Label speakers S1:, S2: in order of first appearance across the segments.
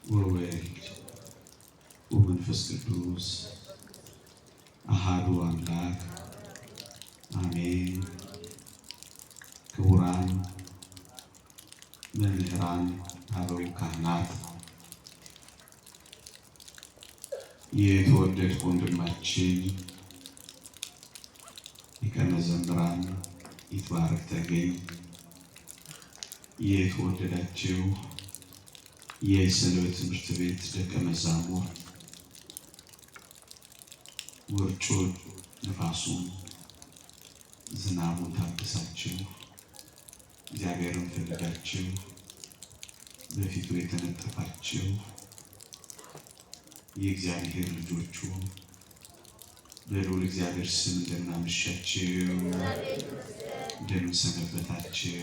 S1: ወወልድ ወመንፈስ ቅዱስ አሐዱ አምላክ አሜን። ክቡራን መምህራን፣ አበው ካህናት፣ የተወደድክ ወንድማችን ሊቀ መዘምራን ይትባረክ ተገኝ፣ የተወደዳችሁ የሰንበት ትምህርት ቤት ደቀ መዛሙርት፣ ውርጩን ንፋሱን ዝናቡን ታግሳችሁ እግዚአብሔርን ፈልጋችሁ በፊቱ የተነጠፋችሁ የእግዚአብሔር ልጆቹ በልዑል እግዚአብሔር ስም እንደምን አመሻችሁ፣ እንደምን ሰነበታችሁ።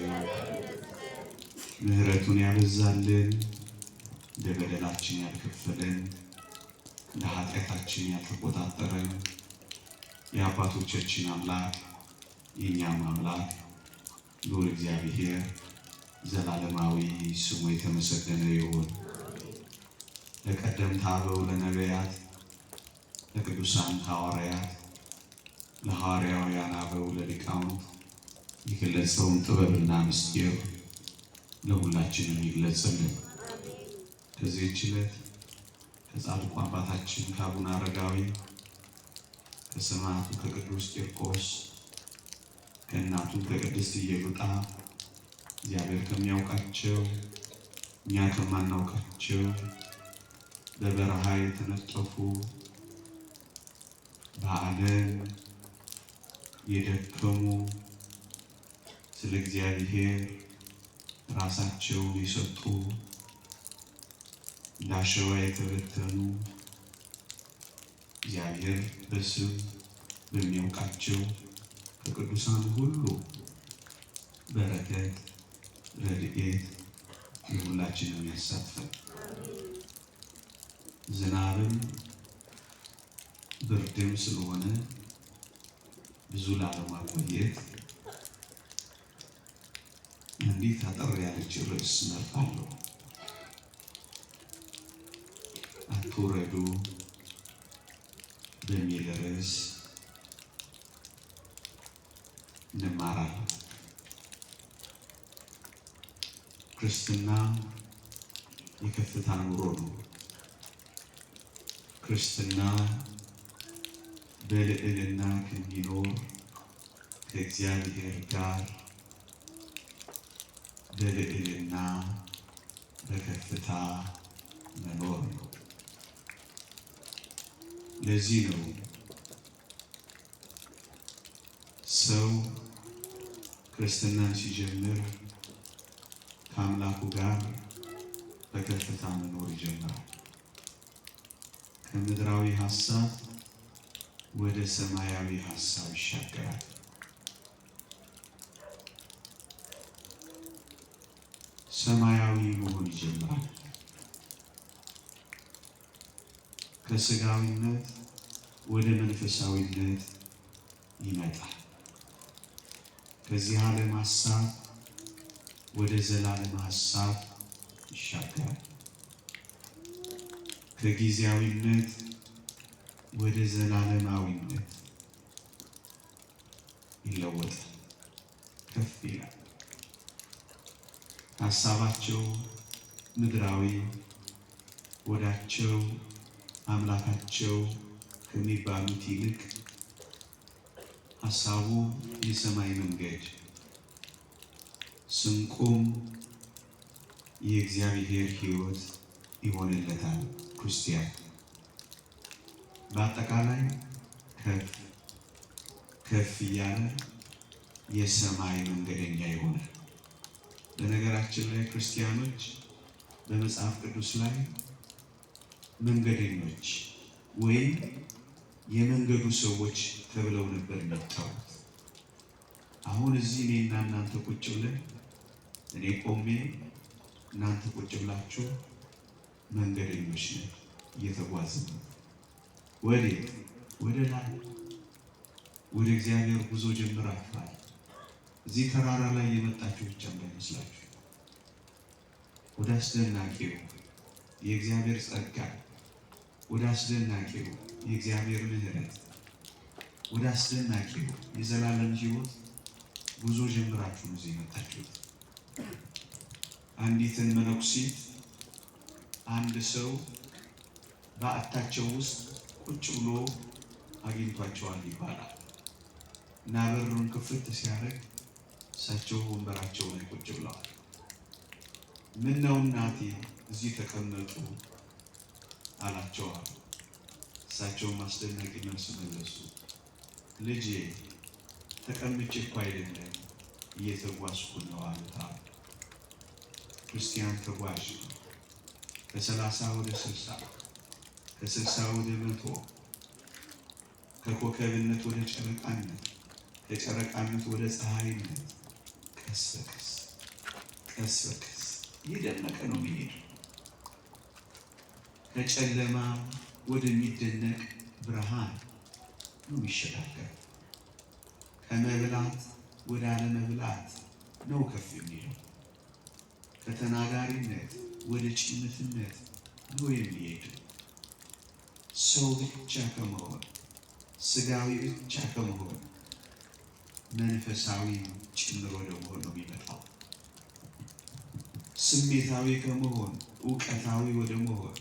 S1: ምሕረቱን ያበዛልን፣ እንደ በደላችን ያልከፈለን፣ እንደ ኃጢአታችን ያልተቆጣጠረን የአባቶቻችን አምላክ የእኛም አምላክ ልዑል እግዚአብሔር ዘላለማዊ ስሙ የተመሰገነ ይሁን። ለቀደምት አበው ለነቢያት፣ ለቅዱሳን ሐዋርያት፣ ለሐዋርያውያን አበው ለሊቃውንት የገለጸውን ጥበብና ምስጢር ለሁላችንም ይግለጽልን። ከዚህች ዕለት ከጻድቁ አባታችን ከአቡነ አረጋዊ ከሰማዕቱ ከቅዱስ ቂርቆስ ከእናቱ ከቅድስት ኢየሉጣ እግዚአብሔር ከሚያውቃቸው እኛ ከማናውቃቸው በበረሃ የተነጠፉ በዓለም የደከሙ ስለ እግዚአብሔር ራሳቸውን የሰጡ እንዳሸዋ የተበተኑ እግዚአብሔር በስም በሚያውቃቸው ከቅዱሳን ሁሉ በረከት ረድኤት የሁላችንም ያሳትፈን። ዝናብም ብርድም ስለሆነ ብዙ ላለማቆየት እንዲህ አጠር ያለች ርዕስ መርጣለሁ። አትውረዱ በሚል ርዕስ እንማራለን። ክርስትና የከፍታ ኑሮ ነው። ክርስትና በልዕልና ከሚኖር ከእግዚአብሔር ጋር በልዕልና በከፍታ መኖር ነው። ለዚህ ነው ሰው ክርስትናን ሲጀምር ከአምላኩ ጋር በከፍታ መኖር ይጀምራል። ከምድራዊ ሐሳብ ወደ ሰማያዊ ሐሳብ ይሻገራል። ሰማያዊ መሆን ይጀምራል። ከስጋዊነት ወደ መንፈሳዊነት ይመጣል። ከዚህ ዓለም ሐሳብ ወደ ዘላለም ሐሳብ ይሻገራል። ከጊዜያዊነት ወደ ዘላለማዊነት ይለወጣል፣ ከፍ ይላል። ሐሳባቸው ምድራዊ ወዳቸው አምላካቸው ከሚባሉት ይልቅ ሐሳቡ የሰማይ መንገድ ስንቁም የእግዚአብሔር ሕይወት ይሆንለታል። ክርስቲያን በአጠቃላይ ከፍ ከፍ እያለ የሰማይ መንገደኛ ይሆናል። በነገራችን ላይ ክርስቲያኖች በመጽሐፍ ቅዱስ ላይ መንገደኞች ወይም የመንገዱ ሰዎች ተብለው ነበር የሚጠሩት። አሁን እዚህ እኔና እናንተ ቁጭ ብለን እኔ ቆሜ እናንተ ቁጭ ብላችሁ መንገደኞች ነን፣ እየተጓዝን ነው። ወዴት? ወደ ላይ ወደ እግዚአብሔር ጉዞ ጀምራችኋል። እዚህ ተራራ ላይ የመጣችሁ ብቻ እንዳይመስላችሁ ወደ አስደናቂው የእግዚአብሔር ጸጋ፣ ወደ አስደናቂው የእግዚአብሔር ምሕረት፣ ወደ አስደናቂው የዘላለም ሕይወት ጉዞ ጀምራችሁ ነው እዚህ የመጣችሁት። አንዲትን መነኩሲት አንድ ሰው በአታቸው ውስጥ ቁጭ ብሎ አግኝቷቸዋል ይባላል እና በሩን ክፍት ሲያደርግ እሳቸው ወንበራቸው ላይ ቁጭ ብለዋል። ምን ነው እናቴ እዚህ ተቀመጡ አላቸው። እሳቸው አስደናቂ መልስ መለሱ። ልጄ ተቀምጬ እኮ አይደለም እየተጓዝኩ ነው አሉታ። ክርስቲያን ተጓዥ ነው። ከ30 ወደ 60 ከ60 ወደ 100 ከኮከብነት ወደ ጨረቃነት ከጨረቃነት ወደ ፀሐይነት ቀስ በቀስ ቀስ በቀስ እየደመቀ ነው የሚሄደው። ከጨለማ ወደሚደነቅ ብርሃን ነው የሚሸጋገር። ከመብላት ወደ አለመብላት ነው ከፍ የሚለው። ከተናጋሪነት ወደ ጭምትነት ነው የሚሄደው። ሰው ብቻ ከመሆን ስጋዊ ብቻ ከመሆን መንፈሳዊ ጭምር ወደ መሆን ነው የሚመጣው። ስሜታዊ ከመሆን እውቀታዊ ወደ መሆን፣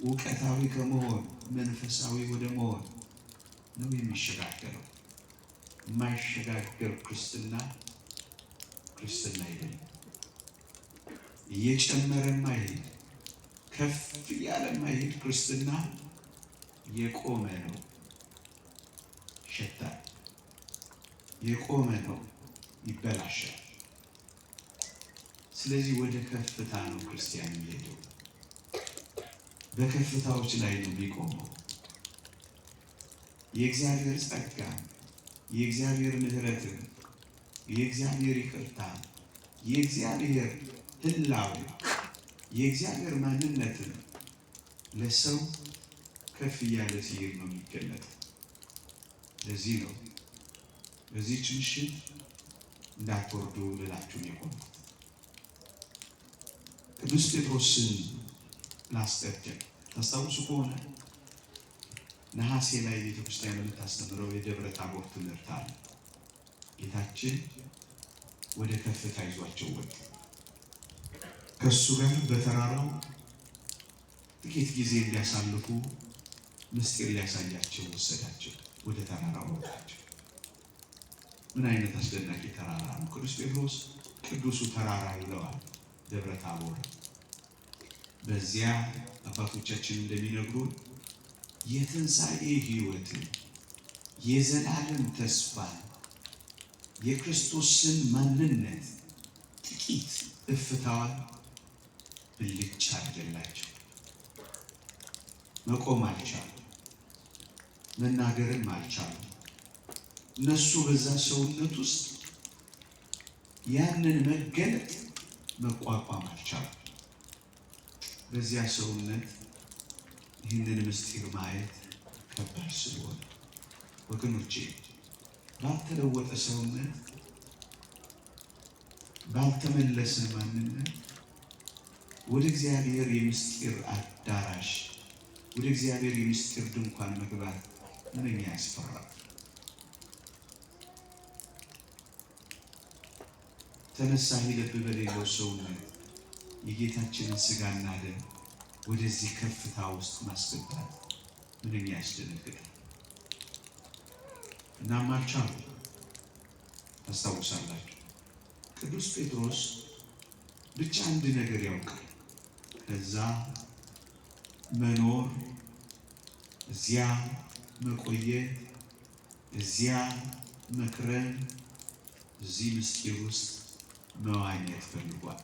S1: እውቀታዊ ከመሆን መንፈሳዊ ወደ መሆን ነው የሚሸጋገረው። የማይሸጋገር ክርስትና ክርስትና አይደለም። እየጨመረ ማይሄድ ከፍ እያለ ማይሄድ ክርስትና የቆመ ነው፣ ይሸታል። የቆመ ነው፣ ይበላሻል። ስለዚህ ወደ ከፍታ ነው ክርስቲያን የሚሄደው። በከፍታዎች ላይ ነው የሚቆመው። የእግዚአብሔር ጸጋ፣ የእግዚአብሔር ምሕረት፣ የእግዚአብሔር ይቅርታ፣ የእግዚአብሔር ህላዌ፣ የእግዚአብሔር ማንነትን ለሰው ከፍ እያለ ሲሄድ ነው የሚገለጥ። ለዚህ ነው በዚህች ምሽት እንዳትወርዱ ልላችሁን የቆምኩት። ቅዱስ ጴጥሮስን ላስቀድም። ታስታውሱ ከሆነ ነሐሴ ላይ ቤተክርስቲያን የምታስተምረው የደብረ ታቦር ትምህርት አለ። ጌታችን ወደ ከፍታ ይዟቸው ወጡ። ከእሱ ጋር በተራራው ጥቂት ጊዜ እንዲያሳልፉ ምስጢር ሊያሳያቸው ወሰዳቸው። ወደ ተራራው ወጣቸው። ምን አይነት አስደናቂ ተራራ ነው! ቅዱስ ጴጥሮስ ቅዱሱ ተራራ ይለዋል ደብረ ታቦር። በዚያ አባቶቻችን እንደሚነግሩን የትንሣኤ ሕይወትን፣ የዘላለም ተስፋን፣ የክርስቶስን ማንነት ጥቂት እፍታዋን ብልጭ አድርገላቸው። መቆም አልቻሉ፣ መናገርም አልቻሉ። እነሱ በዛ ሰውነት ውስጥ ያንን መገለጥ መቋቋም አልቻሉ። በዚያ ሰውነት ይህንን ምስጢር ማየት ከባድ ስለሆነ ወገኖቼ፣ ባልተለወጠ ሰውነት፣ ባልተመለሰ ማንነት ወደ እግዚአብሔር የምስጢር አዳራሽ፣ ወደ እግዚአብሔር የምስጢር ድንኳን መግባት ምንኛ ያስፈራል! ተነሳሂ ልብ በሌለው ሰውነት የጌታችንን ሥጋና ደም ወደዚህ ከፍታ ውስጥ ማስገባት ምንኛ ያስደነግጣል! እናም አልቻሉ። ታስታውሳላችሁ፣ ቅዱስ ጴጥሮስ ብቻ አንድ ነገር ያውቃል። ከዛ መኖር፣ እዚያ መቆየት፣ እዚያ መክረም፣ እዚህ ምስጢር ውስጥ መዋኘት ፈልጓል።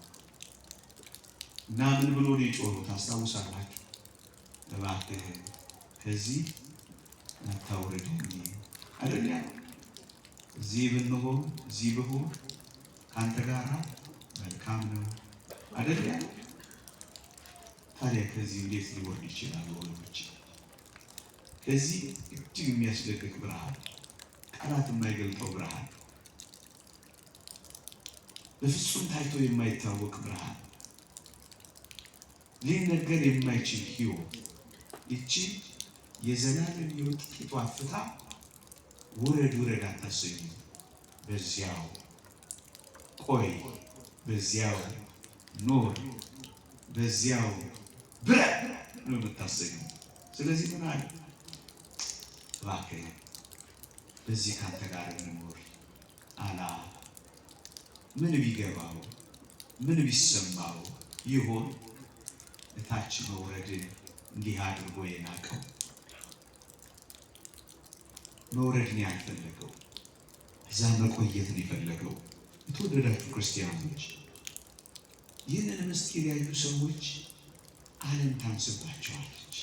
S1: እና ምን ብሎ ነው የጮኸው? ታስታውሳላችሁ? እባክህ ከዚህ አታውርደኝ አይደል ያለው። እዚህ ብንሆን፣ እዚህ ብሆን ከአንተ ጋር መልካም ነው አይደል ያለው። ታዲያ ከዚህ እንዴት ሊወርድ ይችላል? ወገኖች፣ ከዚህ እጅግ የሚያስደቅቅ ብርሃን፣ ቃላት የማይገልጠው ብርሃን፣ በፍጹም ታይቶ የማይታወቅ ብርሃን ሊነገር የማይችል ሕይወት እቺ የዘላለም ሕይወት ጥቂቷ ፍታ ውረድ ውረድ አታሰኙ። በዚያው ቆይ፣ በዚያው ኖር፣ በዚያው ብረት ነው የምታሰኙ። ስለዚህ ምን አለ? እባክህ በዚህ ካንተ ጋር እንኖር አላ ምን ቢገባው ምን ቢሰማው ይሆን እታች መውረድን እንዲህ አድርጎ የናቀው? መውረድን ያልፈለገው እዛ መቆየትን የፈለገው። የተወደዳችሁ ክርስቲያኖች ይህንን ምስጢር ያዩ ሰዎች ዓለም ታንስባቸዋለች።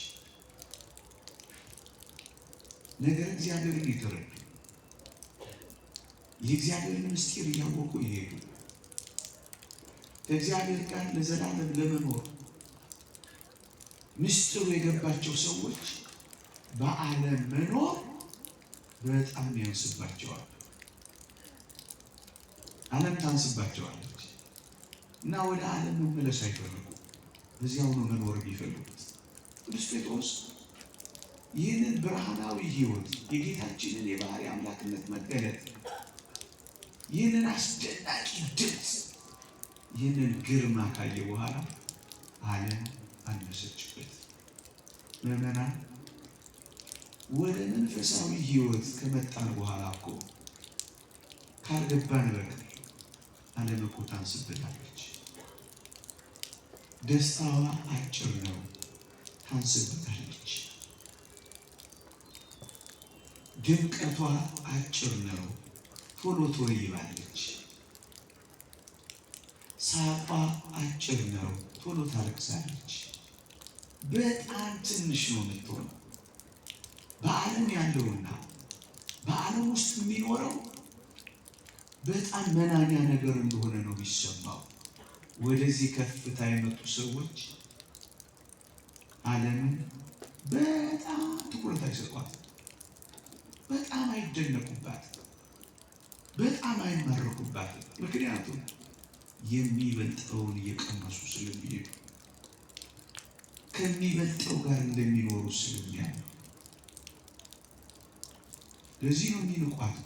S1: ነገር እግዚአብሔርን የተረዱ የእግዚአብሔርን ምስጢር እያወቁ ይሄዱ ከእግዚአብሔር ጋር ለዘላለም ለመኖር ምስጢሩ የገባቸው ሰዎች በዓለም መኖር በጣም ያንስባቸዋል። ዓለም ታንስባቸዋለች እና ወደ ዓለም መመለስ አይፈልጉም። በዚያው ነው መኖር የሚፈልጉት። ቅዱስ ጴጥሮስ ይህንን ብርሃናዊ ሕይወት የጌታችንን የባህሪ አምላክነት መገለጥ ይህንን አስደናቂ ድምፅ ይህንን ግርማ ካየ በኋላ ዓለም አነሰችበት። ምዕመናን ወደ መንፈሳዊ ሕይወት ከመጣን በኋላ እኮ ካልገባን በቀር ዓለም እኮ ታንስብናለች። ደስታዋ አጭር ነው፣ ታንስብናለች። ድምቀቷ አጭር ነው፣ ቶሎ ትወይባለች። ሳቋ አጭር ነው፣ ቶሎ ታለቅሳለች። በጣም ትንሽ ነው የምትሆነው። በዓለም ያለውና በዓለም ውስጥ የሚኖረው በጣም መናኛ ነገር እንደሆነ ነው የሚሰማው። ወደዚህ ከፍታ የመጡ ሰዎች ዓለምን በጣም ትኩረት አይሰጧት፣ በጣም አይደነቁባት፣ በጣም አይማረኩባት። ምክንያቱም የሚበልጠውን እየቀመሱ ስለሚሄዱ ከሚበልጠው ጋር እንደሚኖሩ ስለሚያምኑ ለዚህ ነው የሚንቋት።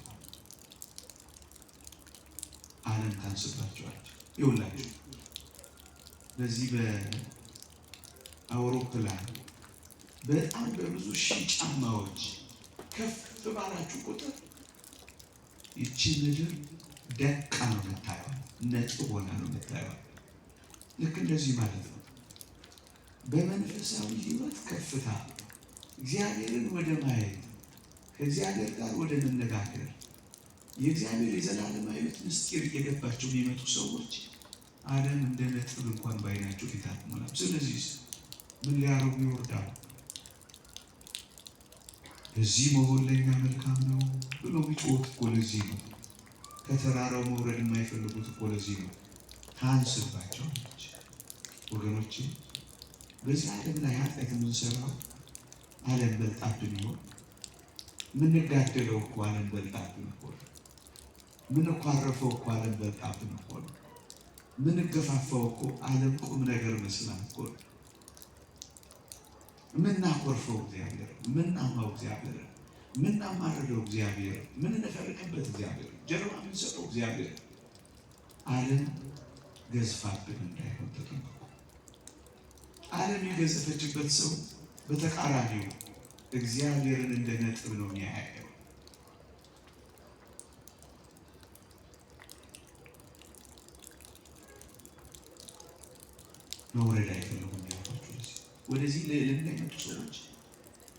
S1: ዓለም ታንስባቸዋለች። ይኸውላችሁ በዚህ በአውሮፕላን በጣም በብዙ ሺህ ጫማዎች ከፍ ባላችሁ ቁጥር ይቺ ምድር ደቃ ነው የምታየው፣ ነጥብ ሆና ነው የምታየው። ልክ እንደዚህ ማለት ነው። በመንፈሳዊ ሕይወት ከፍታ እግዚአብሔርን ወደ ማየት ከእግዚአብሔር ጋር ወደ መነጋገር የእግዚአብሔር የዘላለም ሕይወት ምስጢር እየገባቸው የሚመጡ ሰዎች ዓለም እንደ ነጥብ እንኳን ባይናቸው ፊት አትሞላም። ስለዚህ ምን ሊያረጉ ይወርዳሉ? እዚህ መሆን ለኛ መልካም ነው ብሎ ቢጮት እኮ ለዚህ ነው። ከተራራው መውረድ የማይፈልጉት እኮ ለዚህ ነው። ታንስባቸዋለች። ወገኖቼ በዚህ ዓለም ላይ ኃጢአት የምንሰራው ዓለም በልጣብን ይሆን? ምንጋደለው እኮ ዓለም በልጣብን እኮ ነው። ምንኳረፈው እኮ ዓለም በልጣብን እኮ ነው። ምንገፋፋው እኮ ዓለም ቁም ነገር መስላን እኮ ነው። ምናኮርፈው እግዚአብሔር፣ ምናማው እግዚአብሔር፣ ምናማርደው እግዚአብሔር፣ ምንነፈርቅበት እግዚአብሔር፣ ጀርባ ምንሰጠው እግዚአብሔር ዓለም ገዝፋብን እንዳይሆን ተጠንቀቁ። ዓለም የገዘፈችበት ሰው በተቃራኒው እግዚአብሔርን እንደ ነጥብ ነው የሚያየው። መውረድ አይፈልጉም። ያቷቸው ወደዚህ ልዕልና የመጡ ሰዎች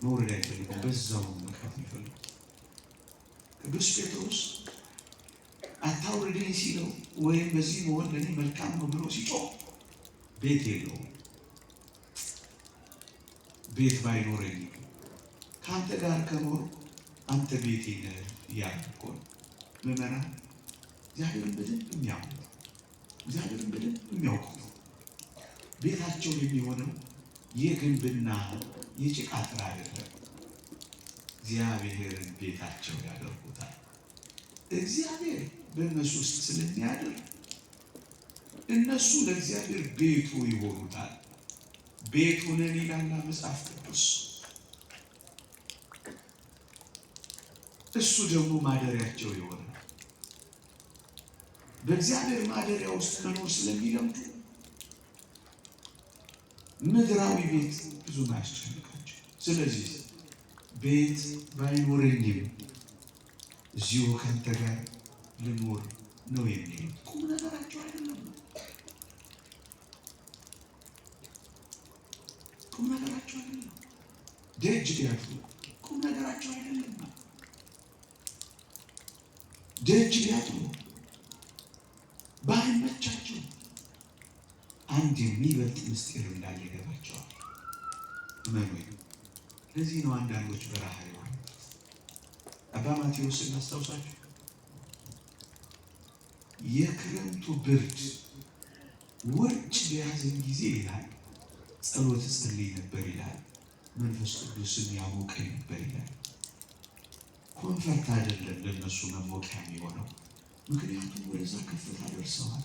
S1: መውረድ አይፈልጉም። በዛው መቅረት ይፈልጉ። ቅዱስ ጴጥሮስ አታውርደኝ ሲለው ወይም በዚህ መሆን ለእኔ መልካም ነው ብሎ ሲጮህ ቤት የለውም። ቤት ባይኖረኝ ከአንተ ጋር ከኖር አንተ ቤቴ ነህ እያለ እኮ ነው። ምዕመናን እግዚአብሔርን በደንብ የሚያውቁት እግዚአብሔርን በደንብ የሚያውቁት ቤታቸው የሚሆነው የግንብና የጭቃ ጥራ አይደለም። እግዚአብሔርን ቤታቸው ያደርጉታል። እግዚአብሔር በእነሱ ውስጥ ስለሚያድር እነሱ ለእግዚአብሔር ቤቱ ይሆኑታል። ቤቱ ነን ይላል መጽሐፍ ቅዱስ። እሱ ደግሞ ማደሪያቸው ይሆናል። በእግዚአብሔር ማደሪያ ውስጥ መኖር ስለሚለምዱ ምድራዊ ቤት ብዙ ማያስጨንቃቸው። ስለዚህ ቤት ባይኖረኝም እዚሁ ከአንተ ጋር ልኖር ነው የሚሉት። ቁም ነገራቸው አይደለም። ቁም ነገራቸው አይደለም። ደጅ ቢያድሩ ቁም ነገራቸው አይደለም። ደጅ ቢያድሩ ባይመቻቸው አንድ የሚበልጥ ምስጢር እንዳለ ይገባቸዋል። እመኑ። ለዚህ ነው አንዳንዶች በረሃ ይሆናል። አባ ማቴዎስ እናስታውሳችሁ። የክረምቱ ብርድ ውርጭ በያዘኝ ጊዜ ይላል ጸሎት ጸልይ ነበር ይላል። መንፈስ ቅዱስም ያሞቀኝ ነበር ይላል። ኮንፈርት አይደለም ለነሱ መሞቂያ የሚሆነው፣ ምክንያቱም ወደዛ ከፍታ ደርሰዋል።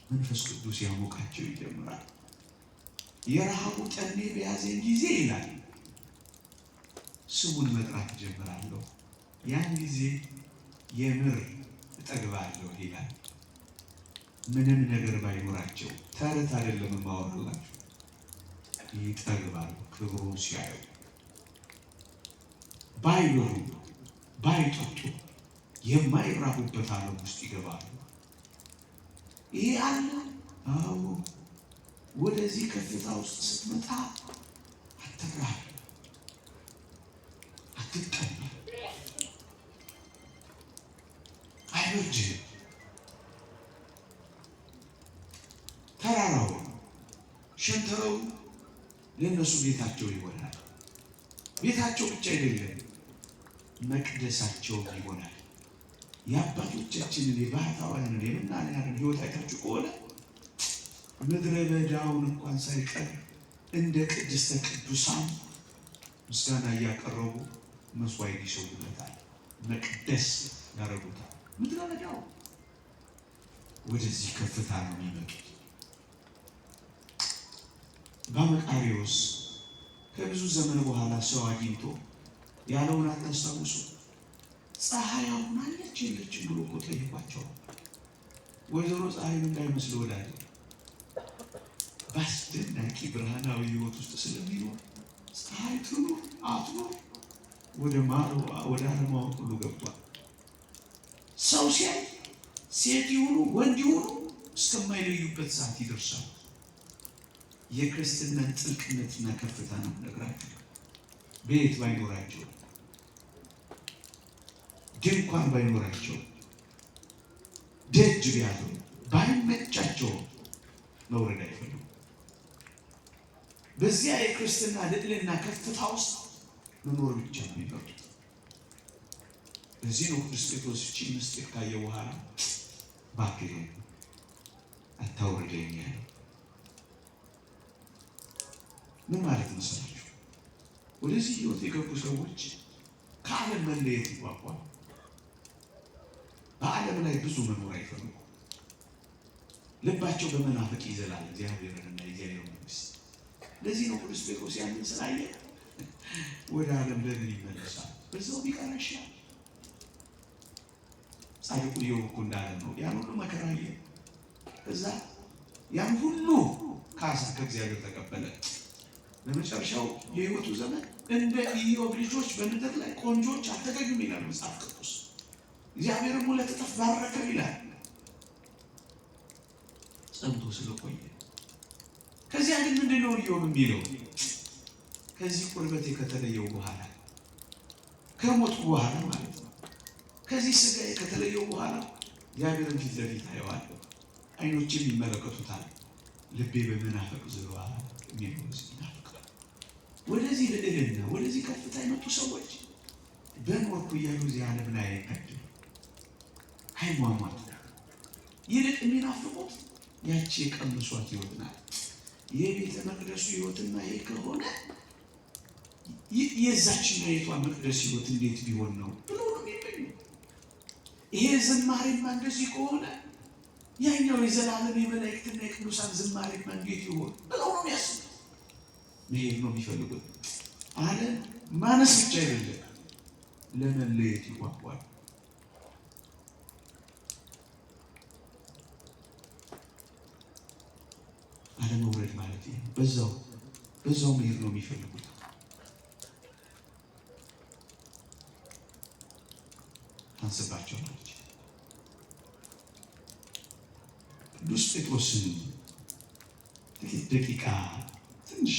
S1: መንፈስ ቅዱስ ያሞቃቸው ይጀምራል። የረሃቡ ጠኔ በያዘኝ ጊዜ ይላል ስሙን መጥራት ጀምራለሁ። ያን ጊዜ የምር እጠግባለሁ ይላል። ምንም ነገር ባይኖራቸው ተረት አይደለም የማወራላችሁ፣ ይጠግባሉ ክብሩን ሲያዩ። ባይበሉ ባይጠጡ የማይራቡበት ዓለም ውስጥ ይገባሉ። ይሄ አለ። አዎ ወደዚህ ከፍታ ውስጥ ስትመጣ አትራብ፣ አትጠማ፣ አይበጅህም። ተራራው ሸንተረው ለእነሱ ቤታቸው ይሆናል። ቤታቸው ብቻ አይደለም መቅደሳቸውም ይሆናል። የአባቶቻችንን የባህታውያንን የመናንያንን ሕይወት አይታችሁ ከሆነ ምድረ በዳውን እንኳን ሳይቀር እንደ ቅድስተ ቅዱሳን ምስጋና እያቀረቡ መስዋዕት ይሰውለታል፣ መቅደስ ያደርጉታል። ምድረ በዳው ወደዚህ ከፍታ ነው የሚመጡት። በመቃርዮስ ከብዙ ዘመን በኋላ ሰው አግኝቶ ያለውን አታስታውሱ? ፀሐይ አሁን አለች የለችም ብሎ እኮ ጠይቋቸው። ወይዘሮ ፀሐይ እንዳይመስል ወዳለ በአስደናቂ ብርሃናዊ ሕይወት ውስጥ ስለሚኖር ፀሐይ ትኑር አትኑር ወደ አለማወቅ ሁሉ ገብቷል። ሰው ሲያይ ሴት ይሁኑ ወንድ ይሁኑ እስከማይለዩበት ሰዓት ይደርሳል። የክርስትናን ጥልቅነትና ከፍታ ነው ነግራችሁ። ቤት ባይኖራቸው፣ ድንኳን ባይኖራቸው፣ ደጅ ቢያድሩ ባይመቻቸው መውረድ አይፈልጉም። በዚያ የክርስትና ልዕልና ከፍታ ውስጥ መኖር ብቻ ነው የሚመርጡት። ለዚህ ነው ቅዱስ ጴጥሮስ ይህችን ምስጢር ካየ በኋላ እባክህ አታውርደኝ ያለው። ምን ማለት መሰላችሁ? ወደዚህ ሕይወት የገቡ ሰዎች ከዓለም መለየት ይጓጓል። በዓለም ላይ ብዙ መኖር አይፈልጉም። ልባቸው በመናፈቅ ይዘላል እግዚአብሔርንና የእግዚአብሔር መንግሥት። ለዚህ ነው ቅዱስ ጴጥሮስ ያንን ስላየ ወደ ዓለም ለምን ይመለሳል? በዛው ቢቀር ይሻላል። ጻድቁ ኢዮብ እኮ እንዳለ ነው። ያን ሁሉ መከራ አየ፣ እዛ ያን ሁሉ ካሳ ከእግዚአብሔር ተቀበለ። በመጨረሻው የሕይወቱ ዘመን እንደ ኢዮብ ልጆች በምድር ላይ ቆንጆች አልተገኙም ይላል መጽሐፍ ቅዱስ። እግዚአብሔርም ሁለት እጥፍ ባረከው ይላል ጸንቶ ስለቆየ። ከዚያ ግን ምንድን ነው ኢዮብ የሚለው? ከዚህ ቁርበቴ ከተለየው በኋላ ከሞትኩ በኋላ ማለት ነው፣ ከዚህ ስጋዬ ከተለየው በኋላ እግዚአብሔርን ፊት ለፊት አየዋለሁ፣ ዓይኖቼም ይመለከቱታል፣ ልቤ በመናፈቅ ዝሏል የሚለው ይናፍቃል። ወደዚህ ልዕልና ወደዚህ ከፍታ የመጡ ሰዎች በኖርኩ እያሉ እዚህ ዓለም ላይ አይቀድም አይሟሟቱ። ይልቅ የሚናፍቁት ያቺ የቀምሷት ሕይወት ናት። የቤተ መቅደሱ ሕይወትና ይሄ ከሆነ የዛችኛው የቷ መቅደስ ሕይወት እንዴት ቢሆን ነው ብሎ ነው የሚገኙ። ይሄ ዝማሬማ እንደዚህ ከሆነ ያኛው የዘላለም የመላእክትና የቅዱሳን ዝማሬማ እንዴት ይሆን ብለው ነው የሚያስቡት። መሄድ ነው የሚፈልጉት። ዓለም ማነስ ብቻ አይደለም፣ ለመለየት ይጓጓል። አለመውረድ ማለት ይሄ በዛው መሄድ ነው የሚፈልጉት። አንስባቸው ማለት ቅዱስ ጴጥሮስን ጥቂት ደቂቃ ትንሽ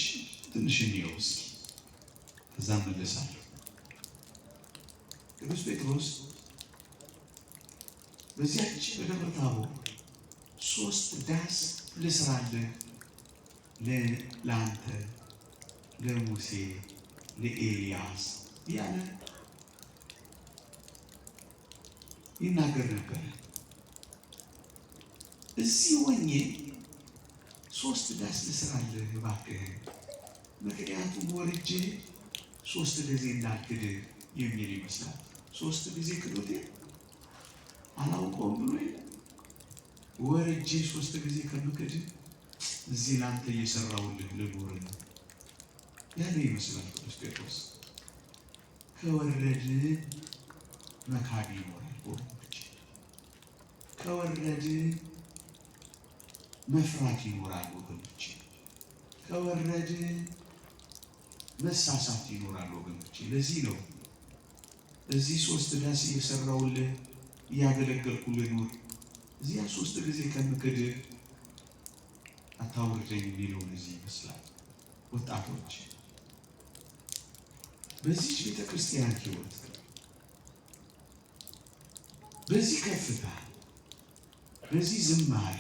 S1: እንየው እስኪ፣ ከዛ መለሳለሁ። ቅዱስ ጴጥሮስ በዚያች በደብረ ታቦር 3 ዳስ ልስራልህ ለአንተ፣ ለሙሴ፣ ለኤልያስ ያለ ይናገር ነበር። እዚህ ሆኜ 3 ዳስ ልስራልህ እባክህ፣ ምክንያቱም ወርጄ 3 ጊዜ እንዳልክድህ የሚል ይመስላል። 3 ጊዜ ክዶቴ አላውቀውም ብሎ ወርጄ 3 ጊዜ ከምክድህ እዚህ ላንተ እየሰራሁልህ ልኖር ያለ ይመስላል ቅዱስ ጴጥሮስ። ከወረድ መካድ ይኖራል ወንዶች፣ ከወረድ መፍራት ይኖራል ወገኖች፣ ከወረድ መሳሳት ይኖራል ወገኖች። ለዚህ ነው እዚህ 3 ዳስ እየሰራሁልህ እያገለገልኩልህ ኖር፣ እዚያ 3 ጊዜ ከምክድህ አታውርደኝ የሚለው ለዚህ ይመስላል። ወጣቶች በዚህ ቤተክርስቲያን ሕይወት በዚህ ከፍታ፣ በዚህ ዝማሬ፣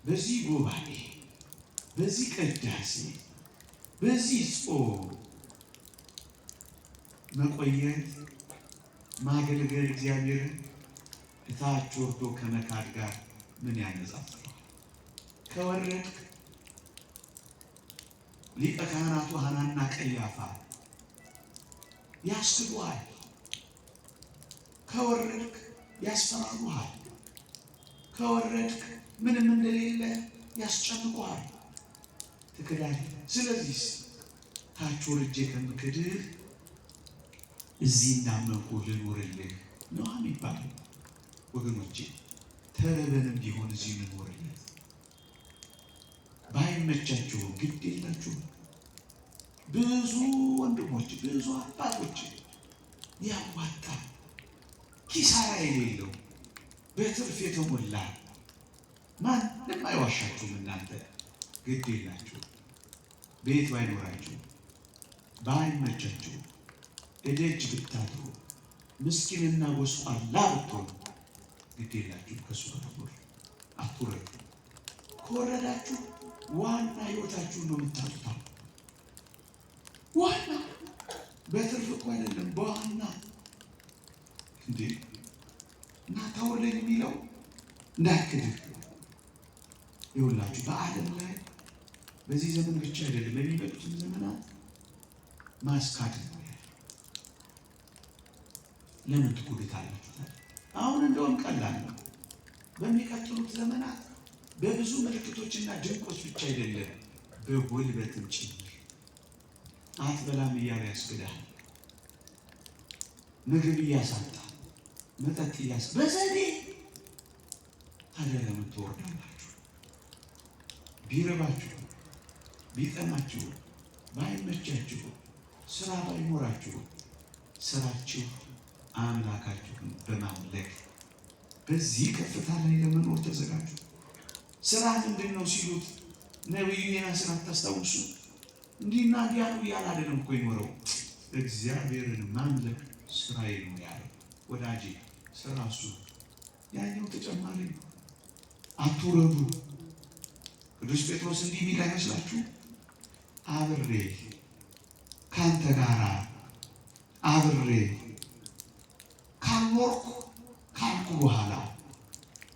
S1: በዚህ ጉባኤ፣ በዚህ ቅዳሴ፣ በዚህ ጾም መቆየት ማገልገል እግዚአብሔርን እታች ወርዶ ከመካድ ጋር ምን ያነጻጽራል? ከወረድክ ሊቀ ካህናቱ ሐናና ቀያፋ ያስክዱሃል። ከወረድክ ያስፈራሩሃል። ከወረድክ ምንም እንደሌለ ያስጨንቁሃል፣ ትክዳለህ። ስለዚህ ታች ወርጄ ከምክድህ እዚህ እንዳመንኩህ ልኖርልህ ነው የሚባለው። ወገኖቼ ተርበንም ቢሆን እዚህ እንኖርለት፣ ባይመቻችሁም ግድ የላችሁም። ብዙ ወንድሞች፣ ብዙ አባቶች ያዋጣ ኪሳራ የሌለው በትርፍ የተሞላ ማንም አይዋሻችሁም። እናንተ ግድ የላችሁ፣ ቤት ባይኖራችሁ ባይመቻችሁ እደጅ ብታድሩ ምስኪንና ጎስቋላ ብትሆኑ ግድ የላችሁ፣ ከሱ ጋር አትውረዱ። ከወረዳችሁ ዋና ሕይወታችሁን ነው የምታጡት። ዋና በትርፍ እኮ አይደለም፣ በዋና እንዴ እና ታውረደኝ የሚለው እንዳትክድህ። ይኸውላችሁ በዓለም ላይ በዚህ ዘመን ብቻ አይደለም፣ በሚመጡትም ዘመናት ማስካድ ነው። ለምን ትኩዱታላችሁ? አሁን እንደውም ቀላል ነው። በሚቀጥሉት ዘመናት በብዙ ምልክቶችና ድንቆች ብቻ አይደለም፣ በጉልበትም ጭምር አትበላም እያለ ያስክዳል። ምግብ እያሳጣ መጠጥ በዘዴ ታዲያ ለምን ትወርዳላችሁ? ቢርባችሁ፣ ቢጠማችሁ፣ ባይመቻችሁ፣ ስራ ባይኖራችሁ ስራችሁ አምላካችሁን በማምለክ በዚህ ከፍታ ላይ ለመኖር ተዘጋጁ። ስራ ምንድን ነው ሲሉት ነቢዩ ዮናስን አታስታውሱ? እንዲህና እንዲያ ነው እያለ አይደለም እኮ የኖረው። እግዚአብሔርን ማምለክ ስራዬ ነው ያለው። ወዳጄ ስራ እሱ፣ ያኛው ተጨማሪ ነው። አትውረዱ። ቅዱስ ጴጥሮስ እንዲህ የሚል አይመስላችሁ? አብሬ ከአንተ ጋር አብሬ ካልኖርኩ ካልኩ በኋላ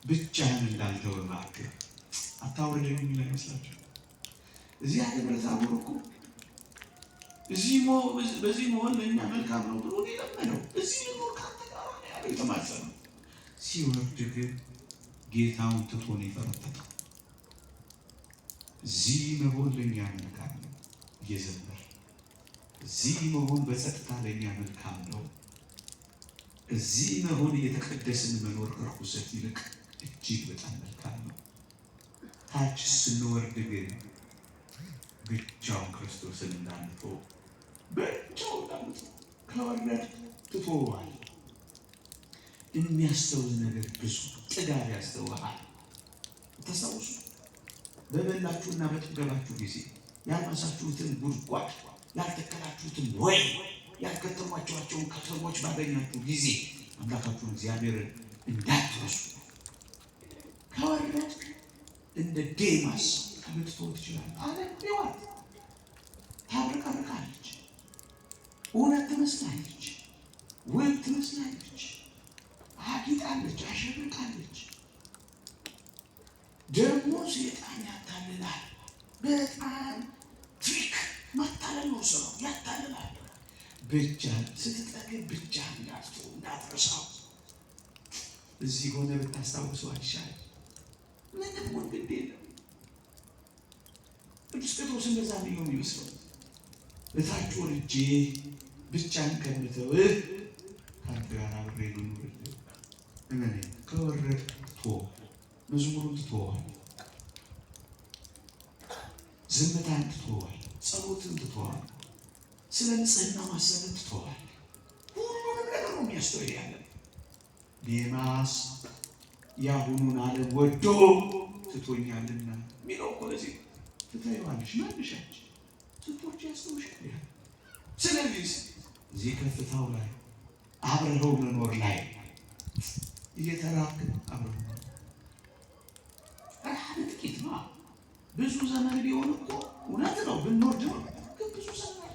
S1: ብቻህን እንዳልተወ እባክህ አታውርደኝ የሚል አይመስላችሁ? እዚህ ደብረ ታቦር እኮ በዚህ መሆን ለእኛ መልካም ነው ብሎ የለመነው። እዚህ ልኖር ከአንተ ጋር ያለው የተማጸነው። ሲወርድ ግን ጌታውን ትቶ ነው የፈረጠጠው። እዚህ መሆን ለእኛ መልካም ነው። እየዘመር እዚህ መሆን በጸጥታ ለኛ መልካም ነው። እዚህ መሆን እየተቀደስን መኖር ከርኩሰት ይልቅ እጅግ በጣም መልካም ነው። ታች ስንወርድ ግን ብቻውን ክርስቶስን እንዳንተው ብቻውን እንዳንተው ከወረድ ትተዋል። የሚያስተውል ነገር ብዙ ጥጋብ ያስተውሃል። ተሳውሱ በበላችሁና በጠገባችሁ ጊዜ ያልማሳችሁትን ጉድጓድ ያልተከላችሁትን ወይ ያልከተሟቸውን ከተሞች ባገኛችሁ ጊዜ አምላካችሁን እግዚአብሔርን እንዳትረሱ። ከወረድ እንደ ዴማስ ልትተው ትችላለህ። ዓለም ሕይወት ታብረቀርቃለች፣ እውነት ትመስላለች፣ ውብ ትመስላለች፣ አጊጣለች፣ አሸብርቃለች። ደግሞ ሰይጣን ያታልላል። በጣም ትሪክ ማታለል ነው ስራው፣ ያታልላል። ብቻህን ስትጠግብ ብቻህን እንዳትረሳው። እዚህ ሆነ ብታስታውሰው አይሻልም? ምንም ወንድ የለም። ቅዱስ ጴጥሮስ እንደዛ ነው የሚመስለው። እታች ወርጄ ብቻህን ከምተውህ ከአንተ ጋር አብሬ ልኑርልህ። እመነኝ፣ ከወረድክ ትተዋለህ፣ መዝሙሩን ትተዋለህ፣ ዝምታን ትተዋለህ፣ ጸሎትን ትተዋለህ፣ ስለ ንጽህና ማሰብን ትተዋለህ። ሁሉንም ነገር ነው የሚያስተውል ያለ ዴማስ የአሁኑን ዓለም ወዶ ትቶኛልና የሚለው እኮ ለዚህ ትታይዋለሽ መልሻች ስቶች ያስተውሻል። ስለዚህ እዚህ ከፍታው ላይ አብረኸው መኖር ላይ እየተራክ አብረኸው ረሃብ ጥቂት ነው። ብዙ ዘመን ቢሆን እኮ እውነት ነው ብንወድ ነው፣ ግን ብዙ ዘመን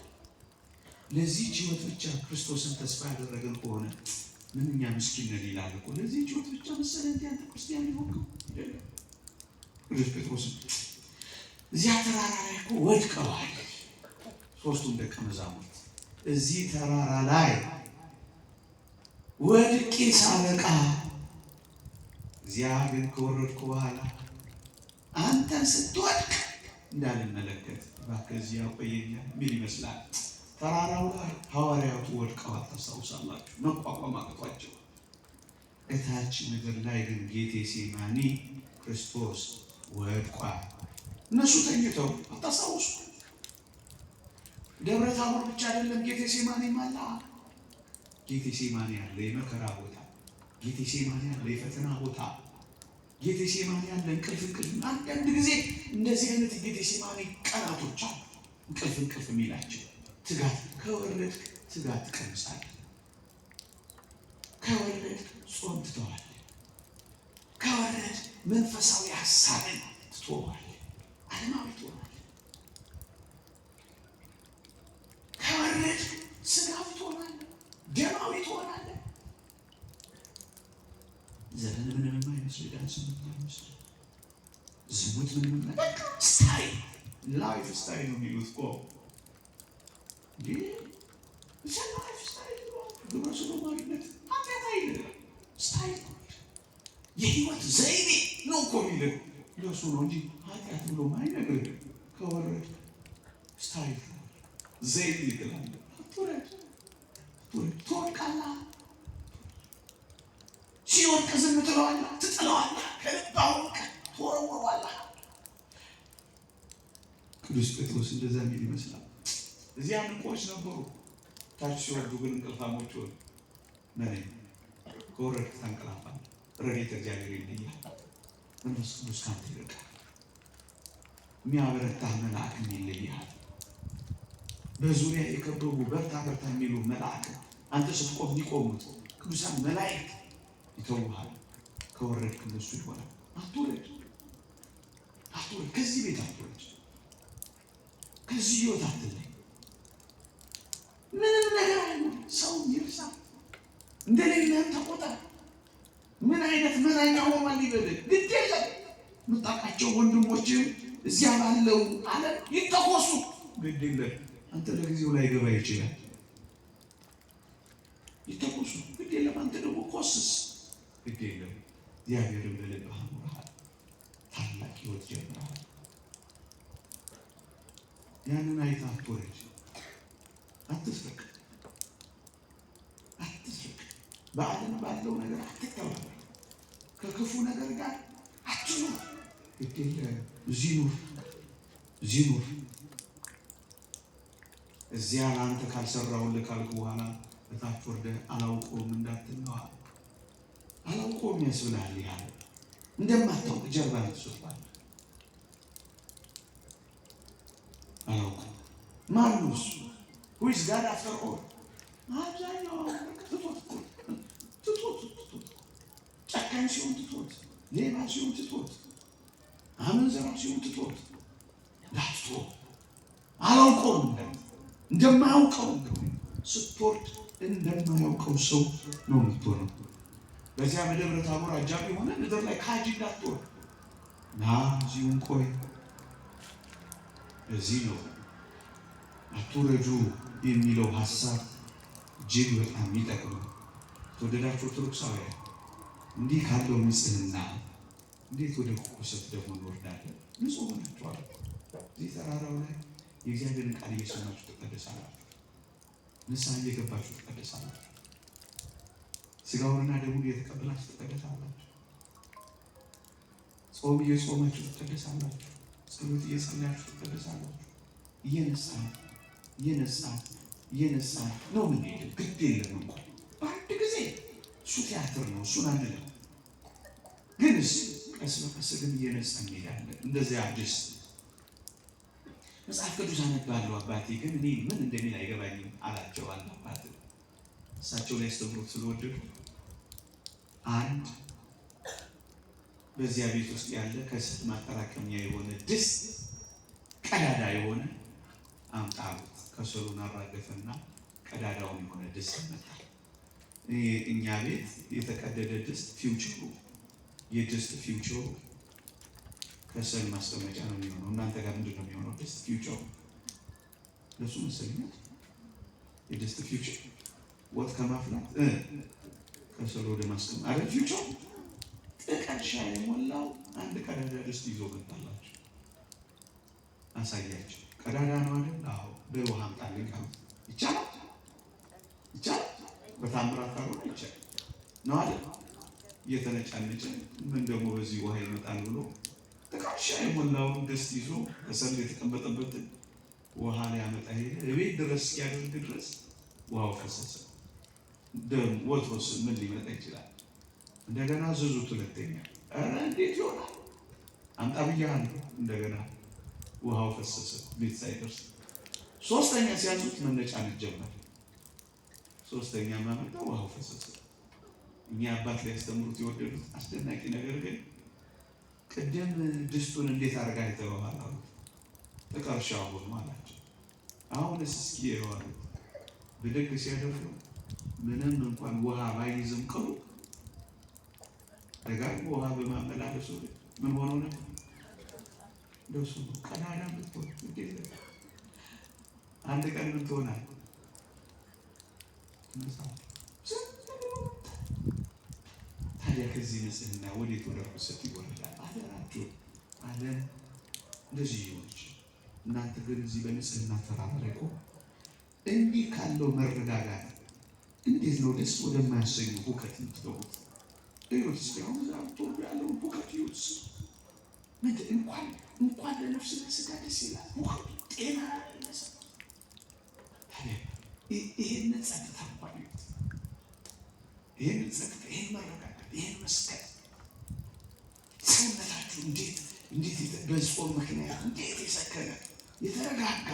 S1: ለዚህ ሕይወት ብቻ ክርስቶስን ተስፋ ያደረገን ከሆነ ምንኛ ምስኪን ነን ይላል እኮ። ለዚህ ሕይወት ብቻ መሰለህ እንደ አንተ ክርስቲያን ሊሆን አይደለም። ቅዱስ ጴጥሮስ እዚያ ተራራ ላይ እኮ ወድቀዋል ሦስቱም ደቀ መዛሙርት። እዚህ ተራራ ላይ ወድቄ ሳበቃ እዚያ ግን ከወረድኩ በኋላ አንተን ስትወድቅ እንዳልመለከት እባክህ እዚያ ቆየኛ የሚል ይመስላል። ተራራው ላይ ሐዋርያቱ ወድቀዋል፣ ታስታውሳላችሁ። መቋቋም አቅቷቸው እታች ምድር ላይ ግን ጌቴሴማኒ ክርስቶስ ወድቋል። እነሱ ተኝተው አታስታውሱ? ደብረ ታቦር ብቻ አይደለም ጌቴሴማኒ አለ። ጌቴሴማኒ አለ የመከራ ቦታ፣ ጌቴሴማኒ አለ የፈተና ቦታ፣ ጌቴሴማኒ አለ እንቅልፍ። አንዳንድ ጊዜ እንደዚህ አይነት ጌቴሴማኒ ቀናቶች አሉ፣ እንቅልፍ የሚላቸው ትጋት። ከወረድክ ትጋት ትቀምሳለህ። ከወረድክ ጾም ትተዋለህ። ከወረድክ መንፈሳዊ ሀሳብን ትተዋለህ፣ ዓለማዊ ትሆናለህ። ከወረድክ ስጋዊ ትሆናለህ፣ ደማዊ ትሆናለህ። ዘመን ምንም የማይመስል ዳንስ የማይመስል ዝሙት ምንም በቃ ስታይል ላይፍ ስታይል ነው የሚሉት እኮ ላይፍ ስታይል ግብረ ሰዶማዊነት ኃጢአት አይደለም፣ ስታይል ነው። የህይወት ዘይቤ ነው እኮ የሚልህ ለእሱ ነው እንጂ ኃጢአት ብሎ አይነግርህም። ከወረድክ ስታይል ዘይቤ ትላለህ። ትወድቃለህ። ሲወድቅ ዝም ትለዋለህ፣ ትጥለዋለህ፣ ከልብ አውልቀህ ትወረውረዋለህ። ቅዱስ ጴጥሮስ እንደዛ የሚል ይመስላል። እዚያ ንቆች ነበሩ፣ ታች ሲወርዱ ግን እንቅልፋሞች ሆኑ። ነኝ ከወረድክ ታንቀላፋለህ፣ ረድኤተ እግዚአብሔር ይለያል፣ መንፈስ ቅዱስ ካንተ ይርቃል፣ የሚያበረታህ መልአክ ይለያል። በዙሪያ የከበቡ በርታ በርታ የሚሉ መልአክ አንተ ስትቆም የሚቆሙት ቅዱሳን መላእክት ይተውሃል። ከወረድክ እነሱ ይሆናል። አትወረድ፣ ከዚህ ቤት አትወረድ፣ ከዚህ ሕይወት አትለይ። ምንም ነገር አይኖር፣ ሰው ይርሳ፣ እንደሌለህም ተቆጠር። ምን አይነት መናኛ ሆኗል ሊበልህ ግድ የለም። የምታውቃቸው ወንድሞችም እዚያ ባለው ዓለም ይተኮሱ፣ ግድ የለም። አንተ ለጊዜው ላይ ገባ ይችላል፣ ይተኮሱ፣ ግድ የለም። አንተ ደግሞ ኮስስ፣ ግድ የለም። እግዚአብሔርን በልብህ አኑረሃል፣ ታላቅ ሕይወት ጀምረሃል። ያንን አይታ አትወረድ፣ አትስረቅ፣ በዓለም ባለው ነገር አትተባበር፣ ከክፉ ነገር ጋር አትኑር። ግዴለ እዚህ ኑር። እዚያ ለአንተ ካልሰራሁልህ ካልኩ በኋላ እታች ወርደህ አላውቀውም እንዳትነዋ። አላውቀውም ያስብልሃል። ያለ እንደማታውቅ ጀርባ ትሰጥባለህ። አላውቀውም ማነው እሱ? ሁይስ ጋር አፍተር ኦል አብዛኛው ትቶት ጨካኝ ሲሆን ትቶት፣ ሌባ ሲሆን ትቶት፣ አመንዘራ ሲሆን ትቶት፣ ላፍቶ አላውቀውም እንደማያውቀው ስትወርድ እንደማያውቀው ሰው ነው የምትሆነው። በዚያ በደብረ ታቦር አጃቢ ሆነ ምድር ላይ ካጂ እንዳትወርድ ና እዚሁን ቆይ። እዚህ ነው አትውረዱ የሚለው ሀሳብ እጅግ በጣም የሚጠቅመው። ተወደዳችሁ ኦርቶዶክሳውያን፣ እንዲህ ካለው ንጽሕና እንዴት ወደ ርኩሰት ደግሞ እንወርዳለን? ንጹሕ ሆናችኋል። እዚህ ተራራው ላይ የእግዚአብሔርን ቃል እየሰማችሁ ትቀደሳላችሁ። ንስሐ እየገባችሁ ትቀደሳላችሁ። ሥጋውንና ደሙን እየተቀበላችሁ ትቀደሳላችሁ። ጾም እየጾማችሁ ትቀደሳላችሁ። ጸሎት እየጸለያችሁ ትቀደሳላችሁ። እየነሳ ነው የምንሄደው። ግድ የለም እንኳን በአንድ ጊዜ እሱ ቲያትር ነው፣ እሱን አንልም። ግንስ ቀስ በቀስ ግን እየነሳ እንሄዳለን። እንደዚያ አዲስ መጽሐፍ ቅዱስ አነባለሁ አባቴ ግን እኔ ምን እንደሚል አይገባኝም አላቸው። አንድ አባት እሳቸው ላይ አስተምሮት ስለወደዱ አንድ በዚያ ቤት ውስጥ ያለ ከስት ማጠራቀሚያ የሆነ ድስት ቀዳዳ የሆነ አምጣሉት። ከሰሉን አራገፈና ቀዳዳውን የሆነ ድስት መጣ። እኛ ቤት የተቀደደ ድስት ፊውቸሩ የድስት ፊውቸሩ ከሰል ማስቀመጫ ነው የሚሆነው። እናንተ ጋር ምንድን ነው የሚሆነው? ድስት ፊውቸሩ ለሱ መሰለኝ። የድስት ፊውቸር ወጥ ከማፍላት ከሰል ወደ ማስቀመጥ አይደል? ፊውቸሩ ጥቀሻ የሞላው አንድ ቀዳዳ ድስት ይዞ መጣላቸው። አሳያቸው። ቀዳዳ ነው አይደል? አዎ። በውሃ አምጣልኝ ካሉ ይቻላል። በታምራት ካልሆነ ይቻላል ነው አይደል? እየተነጫነጨ ምን ደግሞ በዚህ ውሃ ይመጣል ብሎ ጥቀሻ የሞላውን ድስት ይዞ ከሰል የተቀመጠበትን ውሃ ሊያመጣ ሄደ። እቤት ድረስ እስኪያደርግ ድረስ ውሃው ፈሰሰ። ደም ወትሮስ ምን ሊመጣ ይችላል? እንደገና ዘዙት። ሁለተኛ ኧረ እንዴት ይሆናል? አምጣ ብያለሁ። እንደገና ውሃው ፈሰሰ ቤት ሳይደርስ። ሶስተኛ ሲያዙት መነጫነጭ ጀመረ። ሶስተኛ ማመጣ ውሃው ፈሰሰ። እኛ አባት ላይ ያስተምሩት የወደዱት አስደናቂ ነገር ግን ቅድም ድስቱን እንዴት አድርጋ አይተኸዋል አሉት። ጥቀርሻው ሆኖ አላቸው። አሁንስ እስኪ ይዋሉ ብድግ ሲያደርጉ ምንም እንኳን ውሃ ባይዝም ቅሉ ደጋግሞ ውሃ በማመላለሱ ምን ሆኖ ነው? ደሱ ቀዳዳ ብትሆን አንድ ቀን ምን ትሆናል? ታዲያ ከዚህ ንጽሕና ወዴት ወደ ርኩሰት ይወርዳል? አደራችሁ ዓለም እንደዚህ ይሆንች። እናንተ ግን እዚህ በንጽሕና ተራራ ላይ ቆሙ። እንዲህ ካለው መረጋጋት እንዴት ነው ደስ ወደማያሰኙ ሁከት የምትገቡት? እዩት እስኪ አሁን ዛቶ ያለውን ሁከት እዩት። እንኳን ለነፍስ ለሥጋ ደስ ይላል። ሁከቱ ጤና ይነሳ። ታዲያ ይሄንን ጸጥታ እንኳን እዩት። ይሄንን ጸጥታ፣ ይሄን መረጋጋት፣ ይሄን መስቀል ሰውነታችሁ እንዴት በጾም ምክንያት እንዴት የሰከነ የተረጋጋ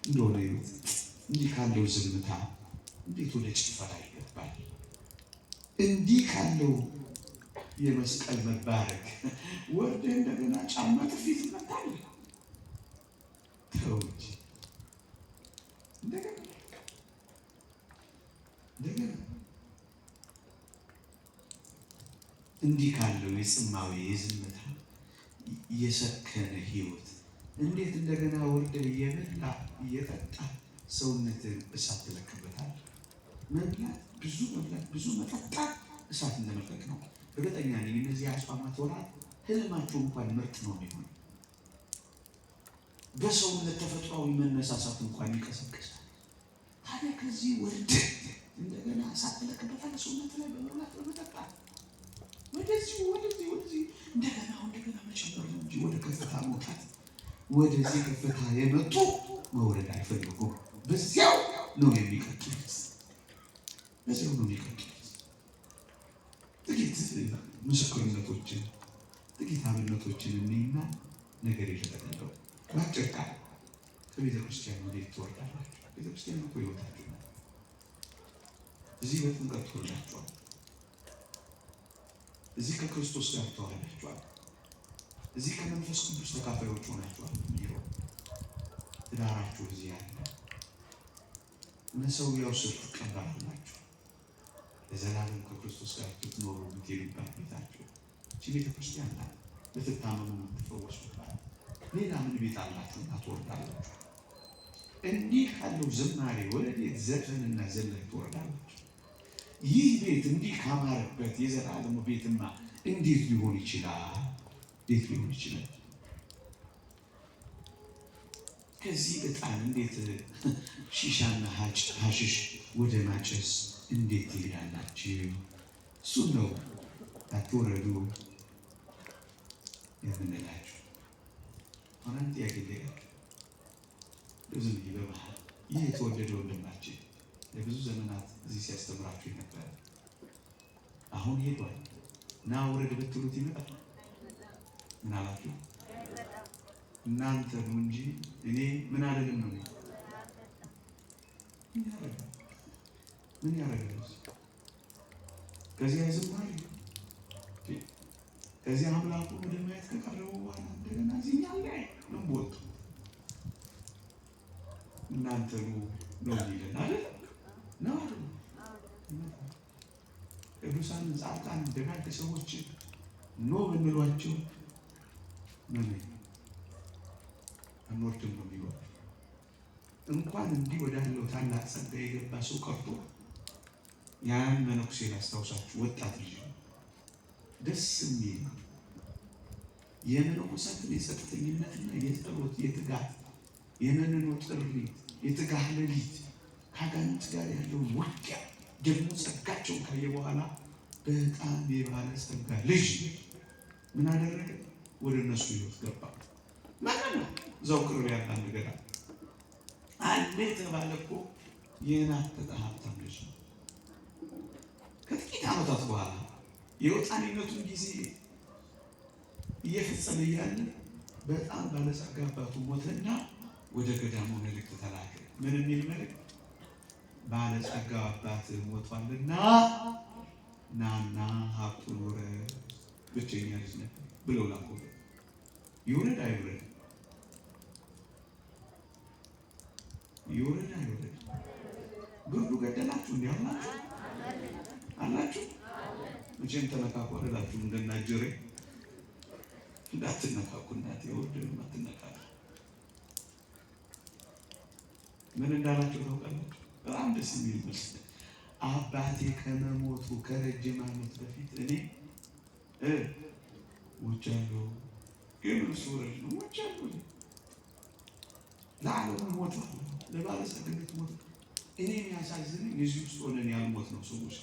S1: እንደሆነ ይሉት። እንዲህ ካለው ዝምታ እንዴት ወደ ጭፈራ ይገባል? እንዲህ ካለው የመስቀል መባረክ ወርደ እንደገና ጫማ ጥፊት መታል ተውጅ እንደገና እንዲህ ካለው የጽማዊ የዝምታ የሰከነ ህይወት እንዴት እንደገና ወርደ እየበላ እየጠጣ ሰውነትን እሳት ትለክበታል። መብላት ብዙ መጠጣት እሳት እንደመለክ ነው። እርግጠኛ ነኝ እነዚህ አጽዋማት ወራት ህልማቸው እንኳን ምርጥ ነው የሚሆነው። በሰውነት ተፈጥሯዊ መነሳት መነሳሳት እንኳን ይቀሰቅሳል። ታዲያ ከዚህ ወርድ እንደገና እሳት ትለቅበታለህ ሰውነት ላይ በመብላት በመጠጣት ወደዚህ እንደገና መጨመር ነው እንጂ ወደ ከፍታ መውጣት። ወደዚህ ከፍታ የመጡ መውረድ አይፈልጉም። በዚያው ነው የሚቀጥሉት። ጥቂት ምስክርነቶችን ጥቂት አብነቶችን እንይና ነገር ይሸጠለው። በአጭር ቃል ከቤተ ክርስቲያን ወዴት ትወርዳላችሁ? ቤተ ክርስቲያን እኮ ሕይወታችሁ ነው። እዚህ በጥምቀት ትወልዳችኋል። እዚህ ከክርስቶስ ጋር ተዋህዳችኋል። እዚህ ከመንፈስ ቅዱስ ተካፋዮች ሆናችኋል። ትዳራችሁ እዚህ ያለ መሠዊያው ስር ትቀበላላችሁ። ለዘላለም ከክርስቶስ ጋር ትኖሩ የምትሄዱባት ቤታችሁ እቺ ቤተ ክርስቲያን ናት። ልትታመሙ የምትፈወሱባት ሌላ ምን ቤት አላችሁና ትወርዳላችሁ? እንዲህ ካለው ዝማሬ ወደ ቤት ዘፈንና ዘለል ትወርዳላችሁ። ይህ ቤት እንዲህ ካማረበት የዘላለሙ ቤትማ እንዴት ሊሆን ይችላል? እንዴት ሊሆን ይችላል? ከዚህ ዕጣን እንዴት ሺሻና ሐሺሽ ወደ ማጨስ እንዴት ትሄዳላችሁ? እሱን ነው አትወረዱ የምንላችሁ። ሆነን ጥያቄ ብዙ በመሃል ይህ የተወደደ ወንድማችን ለብዙ ዘመናት እዚህ ሲያስተምራችሁ ነበር። አሁን ሄዷል። ና ውረድ ብትሉት ይመጣል? ምን አላችሁ? እናንተ ነው እንጂ እኔ ምን አልልም ነው። ምን ያደርጋል? ከዚያ ዝማሬ ከዚያ አምላኩ ወደ ማየት ከቀረቡ በኋላ እንደገና እዚህኛው ላይ ነው ቦቱ እናንተ ነው ይለን አይደል? ነው አይደል? ቅዱሳን ጻድቃን ደጋግ ሰዎች ኖ ብንሏቸው ምን አንወርድም ነው የሚሉት። እንኳን እንዲህ ወዳለው ታላቅ ጸጋ የገባ ሰው ቀርቶ ያን መነኩሴ ላስታውሳችሁ። ወጣት ልጅ ደስ የሚል የመነኮሳትን የጸጥተኝነትና የጸሎት የትጋት የመንኖ ጥሪ የትጋህ ሌሊት ከአጋንንት ጋር ያለውን ውጊያ ደግሞ ጸጋቸውን ካየ በኋላ በጣም የባለ ጸጋ ልጅ ምን አደረገ? ወደ እነሱ ሕይወት ገባ። ማለት ነው እዛው ቅርብ ያለ ነገር አለ የተባለ እኮ የናጠጠ ሀብታም ልጅ ነው። ከጥቂት ዓመታት በኋላ የወጣኒነቱን ጊዜ እየፈጸመ እያለ በጣም ባለጸጋ አባቱ ሞተና ወደ ገዳሙ መልእክት ተላከ። ምን የሚል መልእክት? ባለጸጋ አባት ሞቷልና ናና ሀብቱን ውረድ፣ ብቸኛ ልጅ ነበር ብለው ላኩ። ይውረድ አይውረድ? ይውረድ አይውረድ? ብርዱ ገደላችሁ እንዲህ አላችሁ? መቼም ተነካኩ አይደላችሁ? እንደናጀሬ እንዳትነካኩ እናቴ ወደም አትነካኩ። ምን እንዳላችሁ ታውቃላችሁ? በጣም ደስ የሚል መልስ። አባቴ ከመሞቱ ከረጅም ዓመት በፊት እኔ ሞቻለሁ። የምን ሱረጅ ነው? ሞቻለሁ። ለዓለሙ ሞቷል፣ ለባለጸግነት ሞት። እኔ የሚያሳዝነኝ የዚህ ውስጥ ሆነን ያልሞት ነው ሰዎች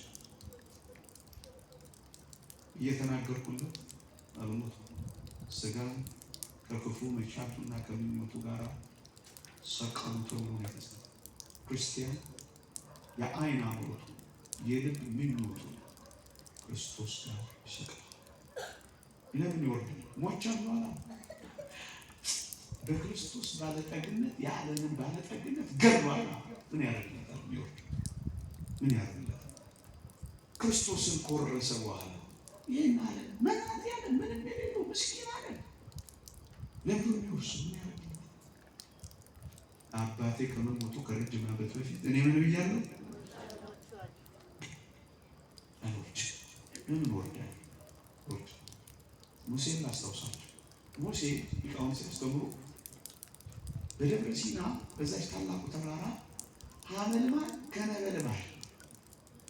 S1: እየተናገርኩለት አልሞት ስጋን ከክፉ መቻቱና ከምኞቱ ጋር ሰቀሉ ተብሎ ነው የተጻፈው። ክርስቲያን የዓይን አምሮቱ የልብ ምኞቱ ክርስቶስ ጋር ይሰቀል። ለምን ይወርዳል? ሞቻለሁ አላ በክርስቶስ ባለጠግነት የዓለምን ባለጠግነት ገድሏል። ምን ያደርግለታል? ይወርድ ምን ያደርግለታል? ክርስቶስን ከወረሰ በኋላ ይህን አለ መናት ያለ ምንም የሌለው ምስኪን አለ ለምን ይወርሱ? ምን ያደርግለታል? አባቴ ከመሞቱ ከረጅም ዓመት በፊት እኔ ምን ብያለሁ? ለምን ወርዳል? ሙሴን ላስታውሳችሁ። ሙሴ ሊቃውንት ሲያስተምሩ በደብረ ሲና በዛች ታላቁ ተራራ ሐመልማል ከነበልባል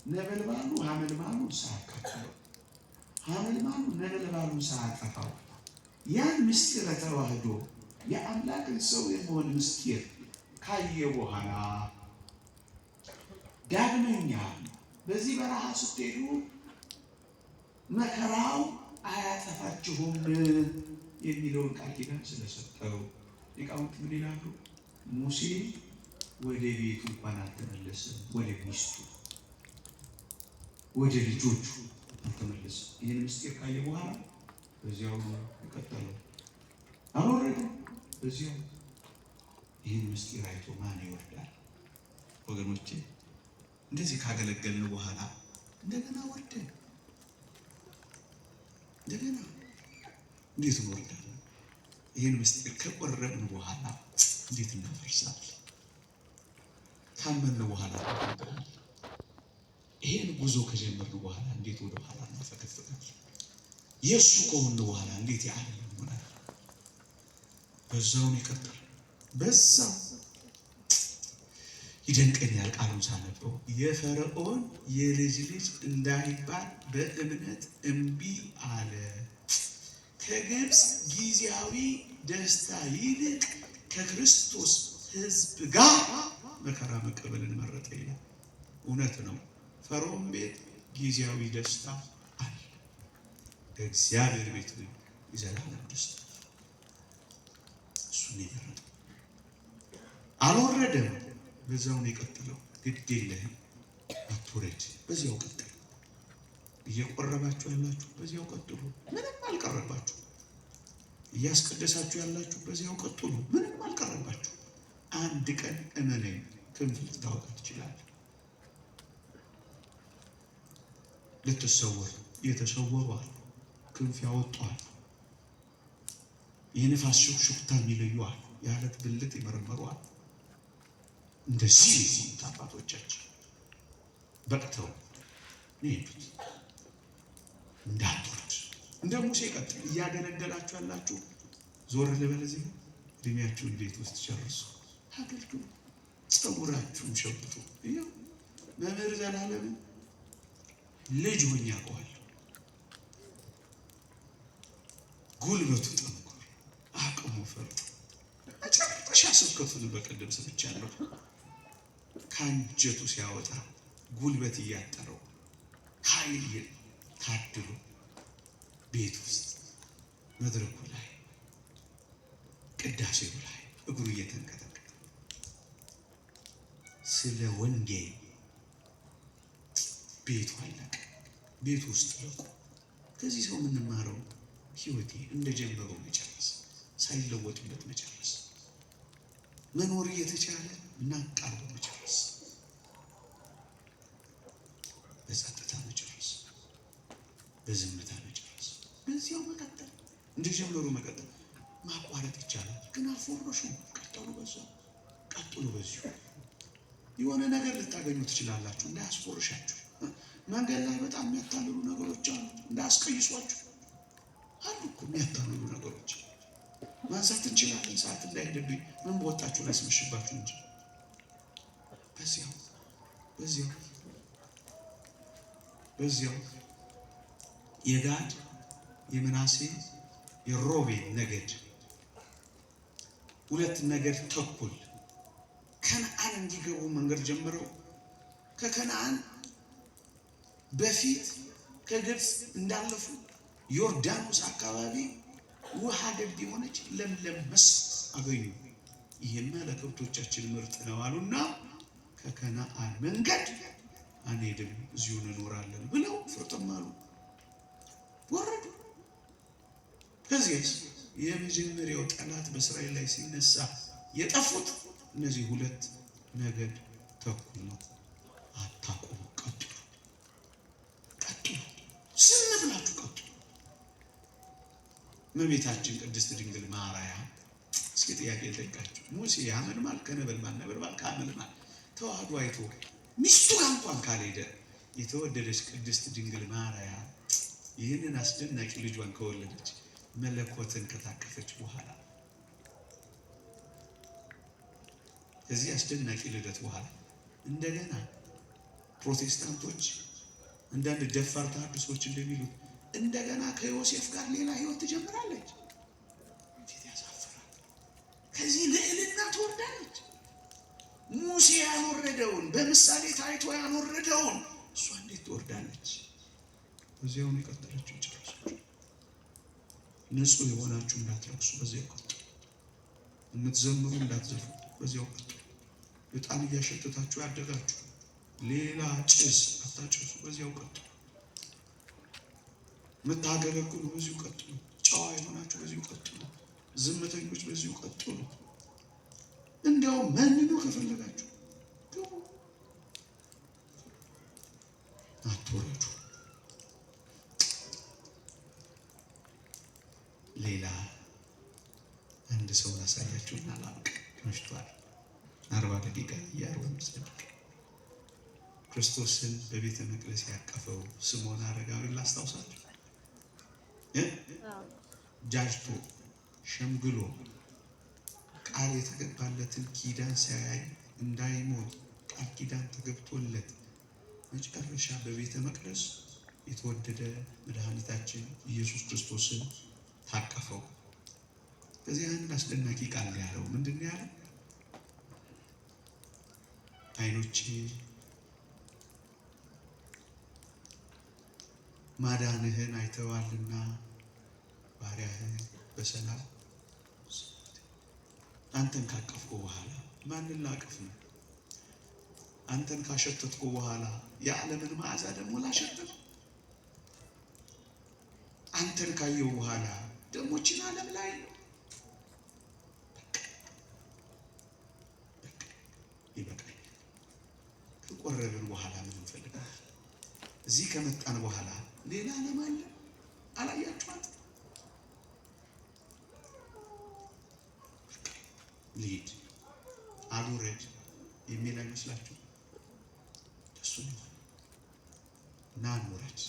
S1: ነበልባሉ ሐመልማሉን ሳያቃጥለው ሐመልማሉ ነበልባሉን ሳያጠፋው ያን ምስጢረ ተዋህዶ የአምላክን ሰው የመሆን ምስጢር ካየ በኋላ ዳግመኛ በዚህ በረሃ ስትሄዱ መከራው አያጠፋችሁም የሚለውን ቃል ኪዳን ስለሰጠው ሊቃውንት ምን ይላሉ? ሙሴ ወደ ቤቱ እንኳን አልተመለሰም፣ ወደ ሚስቱ ወደ ልጆቹ አልተመለሰም። ይህን ምስጢር ካየ በኋላ በዚያው የቀጠለው አልወረደም። በዚያው ይህን ምስጢር አይቶ ማን ይወርዳል? ወገኖቼ እንደዚህ ካገለገልን በኋላ እንደገና ወርደን እንደገና እንዴት እንወርዳለን? ይህን ምስጢር ከቆረብን በኋላ እንዴት እናፈርሳለን? ካመን በኋላ ይሄን ጉዞ ከጀመርን በኋላ እንዴት ወደ ኋላ እናፈገፍጋለን? የእሱ ከሆነ በኋላ እንዴት ያህል ይሆናል? በዛውን ይቀጥል። በዛው ይደንቀኛል ቃሉን ሳነበው የፈርዖን የልጅ ልጅ እንዳይባል በእምነት እምቢ አለ። ከግብፅ ጊዜያዊ ደስታ ይልቅ ከክርስቶስ ሕዝብ ጋር መከራ መቀበልን መረጠ ይላል። እውነት ነው። ፈርዖን ቤት ጊዜያዊ ደስታ አለ፣ በእግዚአብሔር ቤት ግን የዘላለም ደስታ እሱን የመረጠው። አልወረደም፣ በዛው ነው የቀጠለው። ግድ የለህም አትውረድ፣ በዚያው ቀጥል። እየቆረባችሁ ያላችሁ በዚያው ቀጥሉ፣ ምንም አልቀረባችሁ። እያስቀደሳችሁ ያላችሁ በዚያው ቀጥሉ፣ ምንም አልቀረባችሁ። አንድ ቀን እመነኝ ክንፍ ልታወጣ ትችላለህ። ልትሰወር የተሰወሩ አሉ፣ ክንፍ ያወጡ አሉ፣ የነፋስ ሹክሹክታ የሚለዩ አሉ፣ የአለት ብልት የመረመሩ አሉ። እንደዚህ አባቶቻችን በቅተው ይሄዱት እንዳትወርድ እንደ ሙሴ ቀጥል። እያገለገላችሁ ያላችሁ ዞር ልበለዚህ እድሜያችሁ እንዴት ውስጥ ጨርሱ፣ አገልግሉ፣ ፀጉራችሁን ሸብቱ። ይኸው መምህር ዘላለምን ልጅ ሆኜ አውቀዋለሁ። ጉልበቱ ጠንኩር፣ አቅሙ ፈርጥ። መጨረሻ ስብከቱን በቀደም ሰምቻለሁ። ከአንጀቱ ሲያወጣ ጉልበት እያጠረው ኃይል ታድሎ ቤት ውስጥ መድረኩ ላይ ቅዳሴው ላይ እግሩ እየተንቀጠቀጠ ስለ ወንጌል ቤቱ አለቀ። ቤት ውስጥ ለቁ። ከዚህ ሰው የምንማረው ህይወቴ እንደጀመረው መጨረስ፣ ሳይለወጥበት መጨረስ፣ መኖር እየተቻለ ናቃሉ መጨረስ፣ በጸጥታ መጨረስ፣ በዝምታ መጨረስ፣ በዚያው መቀጠል፣ እንደጀመሩ መቀጠል። ማቋረጥ ይቻላል፣ ግን አልፎረሹም። ቀጥሉ፣ በዛው ቀጥሉ። በዚሁ የሆነ ነገር ልታገኙ ትችላላችሁ፣ እንዳያስፎርሻችሁ። መንገድ ላይ በጣም የሚያታልሉ ነገሮች አሉ፣ እንዳያስቀይሷችሁ አሉ እኮ የሚያታልሉ ነገሮች። ማንሳት እንችላለን፣ ሰዓት እንዳይሄድብኝ ምን በወጣችሁ ላይ ስመሽባችሁ እንጂ በዚያው የጋድ የምናሴ የሮቤል ነገድ ሁለት ነገድ ተኩል ከነዓን እንዲገቡ መንገድ ጀምረው ከከነዓን በፊት ከግብፅ እንዳለፉ ዮርዳኖስ አካባቢ ውሃ ገብ የሆነች ለምለም መስክ አገኙ። ይሄማ ለከብቶቻችን ምርጥ ነው አሉና ከከነዓን መንገድ አንሄድም እዚሁ እንኖራለን ብለው ፍርጥም አሉ፣ ወረዱ። ከዚያስ የመጀመሪያው ጠላት በእስራኤል ላይ ሲነሳ የጠፉት እነዚህ ሁለት ነገድ ተኩል ነው። አታቁሙ፣ ቀጥሉ፣ ዝም ብላችሁ ቀጥሉ። እመቤታችን ቅድስት ድንግል ማርያም እስኪ ጥያቄ ልጠይቃችሁ። ሙሴ ያመልማል ከነበልባል፣ ነበልባል ከአመልማል ተዋህዶ አይቶ ሚስቱ ጋር እንኳን ካልሄደ የተወደደች ቅድስት ድንግል ማርያም ይህንን አስደናቂ ልጇን ከወለደች መለኮትን ከታቀፈች በኋላ ከዚህ አስደናቂ ልደት በኋላ እንደገና ፕሮቴስታንቶች አንዳንድ ደፋር ተሐድሶች እንደሚሉት እንደገና ከዮሴፍ ጋር ሌላ ህይወት ትጀምራለች። እንዴት ያሳፍራል! ከዚህ ልዕልና ትወርዳለች። ሙሴ ያልወረደውን በምሳሌ ታይቶ ያልወረደውን እሷ እንዴት ትወርዳለች? በዚያው የቀጠለችው ጨረሰች። ንጹህ የሆናችሁ እንዳትረክሱ በዚያው ቀጥሉ። የምትዘምሩ እንዳትዘፉ በዚያው ቀጥሉ። ዕጣን እያሸተታችሁ ያደጋችሁ ሌላ ጭስ አታጭሱ በዚያው ቀጥሉ። የምታገለግሉ በዚሁ ቀጥሉ። ጨዋ የሆናችሁ በዚሁ ቀጥሉ። ዝምተኞች በዚሁ ቀጥሉ። እንዲያውም መንኑ ከፈለጋችሁ አትወረዱ። ሌላ አንድ ሰው ላሳያችሁና ላብቅ። መሽቷል። 40 ደቂቃ እያርወም ጽድቅ ክርስቶስን በቤተ መቅደስ ያቀፈው ስምዖን አረጋዊን ላስታውሳችሁ። ጃጅቶ ሸምግሎ ቃል የተገባለትን ኪዳን ሳያይ እንዳይሞት ቃል ኪዳን ተገብቶለት መጨረሻ በቤተ መቅደስ የተወደደ መድኃኒታችን ኢየሱስ ክርስቶስን ታቀፈው። ከዚህ አንድ አስደናቂ ቃል ያለው ምንድን ነው ያለው? ዓይኖቼ ማዳንህን አይተዋልና ባሪያህን በሰላም አንተን ካቀፍኩ በኋላ ማንን ላቅፍ ነው? አንተን ካሸተትኩ በኋላ የዓለምን መዓዛ ደግሞ ላሸትት? አንተን ካየው በኋላ ደግሞ እችን ዓለም ላይ ይበቃል። ከቆረብን በኋላ ምን እንፈልጋለን? እዚህ ከመጣን በኋላ ሌላ ዓለም አለ። አላያችኋት? ልሂድ አልውረድ የሚል አይመስላችሁ? እሱ ነው እና አንውረድ።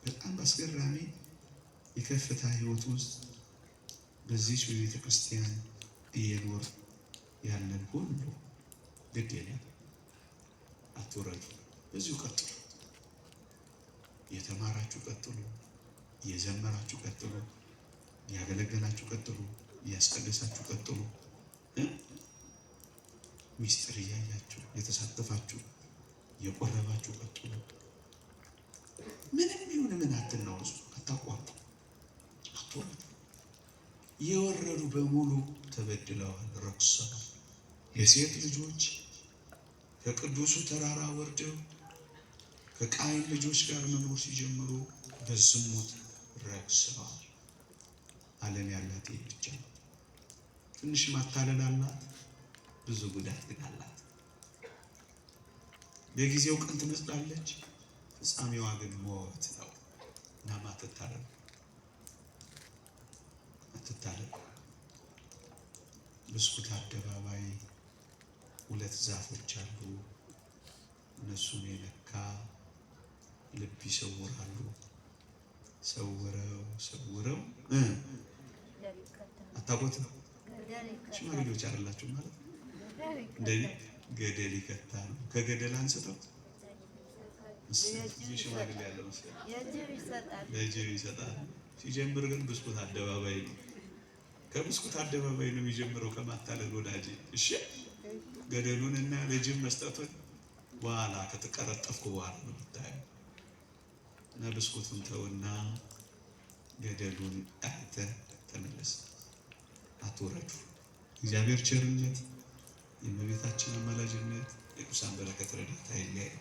S1: በጣም አስገራሚ የከፍታ ህይወት ውስጥ በዚህ በቤተ ክርስቲያን እየኖር ያለን ሁሉ ግድ የለም አትውረዱ። በዚሁ ቀጥሉ። የተማራችሁ ቀጥሉ፣ የዘመራችሁ ቀጥሉ፣ ያገለገላችሁ ቀጥሉ፣ ያስቀደሳችሁ ቀጥሉ። ሚስጥር እያያችሁ የተሳተፋችሁ የቆረባችሁ ቀጥሉ። ምንም ይሁን ምን አትናወጹ፣ አታቋርጡ፣ አትወረዱ። የወረዱ በሙሉ ተበድለዋል፣ ረክሰዋል። የሴት ልጆች ከቅዱሱ ተራራ ወርደው ከቃይን ልጆች ጋር መኖር ሲጀምሩ በዝሙት ረክሰዋል። ዓለም ያላት ይህ ብቻ ነው። ትንሽ ማታለል አላት፣ ብዙ ጉዳት ግን አላት። ለጊዜው ቀን ትመስላለች፣ ፍጻሜዋ ግን ሞት ነው። እና አትታለሉ፣ አትታለሉ። ብስኩት አደባባይ 2 ዛፎች አሉ። እነሱን የነካ ልብ ይሰውራሉ። ሰውረው አታውቁትም? ሽማግሌዎች አይደላችሁ ማለት ነው። እንደዚህ ገደል ይከታሉ። ከገደል አንስተው ሽማግሌ ያለው ለጅብ ይሰጣል። ሲጀምር ግን ብስኩት አደባባይ ነው። ከብስኩት አደባባይ ነው የሚጀምረው ከማታለል ወዳጅ። እሺ ገደሉን እና ለጅብ መስጠቱን በኋላ ከተቀረጠፍኩ በኋላ ነው የምታየው። እና ብስኩቱን ተውና ገደሉን አይተህ ተመለስ። አትወረዱ። እግዚአብሔር ቸርነት፣ የእመቤታችን አማላጅነት፣ የቅዱሳን በረከት ረድኤት አይለየን።